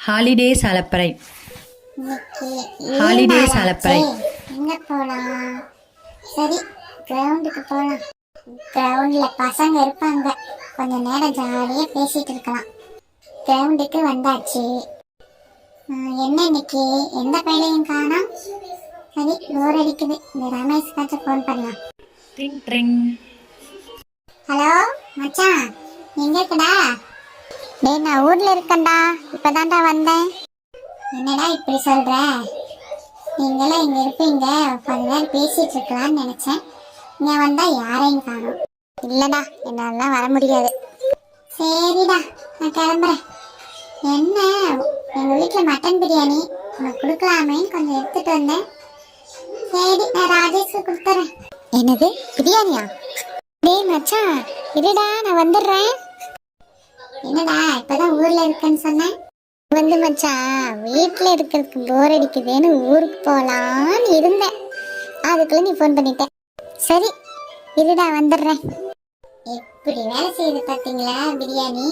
Holidays அலப்பறை. இன்னைக்கு holidays அலப்பறை. எங்க போலாம்? சரி, கிரவுண்டுக்கு போலாம். கிரவுண்ட்ல பசங்க இருப்பாங்க, கொஞ்ச நேரம் ஜாலியா பேசிட்டு இருக்கலாம். கிரவுண்டுக்கு வந்தாச்சு. என்ன இன்னைக்கு எந்த பையனையும் காணோம்? சரி, போர் அடிக்குது. இந்த ரமேஷ்காச்சும் ஃபோன் பண்ணலாம். Drink drink. ஹலோ மச்சான், எங்க இருக்கடா? டேய், நான் ஊர்ல இருக்கேன்டா, இப்பதான்டா வந்தேன். என்னடா இப்படி சொல்ற? நீங்களும் இங்க இருப்பீங்க, கொஞ்ச நேரம் பேசிட்டு இருக்கலாம்னு நினைச்சேன். இங்க வந்தா யாரையும் காணோம். இல்லடா, என்னால வர முடியாது. சரிடா, நான் கிளம்புறேன். என்ன, எங்க வீட்டுல மட்டன் பிரியாணி உனக்கு கொடுக்கலாமே, கொஞ்சம் எடுத்துட்டு வந்தேன். சரி, நான் ராஜேஷ்க்கு கொடுத்துறேன். என்னது, பிரியாணியா? டேய் மச்சான், இருடா, நான் வந்துடுறேன். என்னடா இப்பதான் ஊர்ல இருக்கேன்னு சொன்னேன்? வந்து மச்சான், வீட்டுல இருக்கிறதுக்கு போர் அடிக்குதுன்னு ஊருக்கு போலான்னு இருந்தேன். அதுக்குள்ள நீ ஃபோன் பண்ணிட்ட. சரி, இருடா வந்துடுறேன். எப்படி வேலை செய்யுது பாத்தீங்களா பிரியாணி?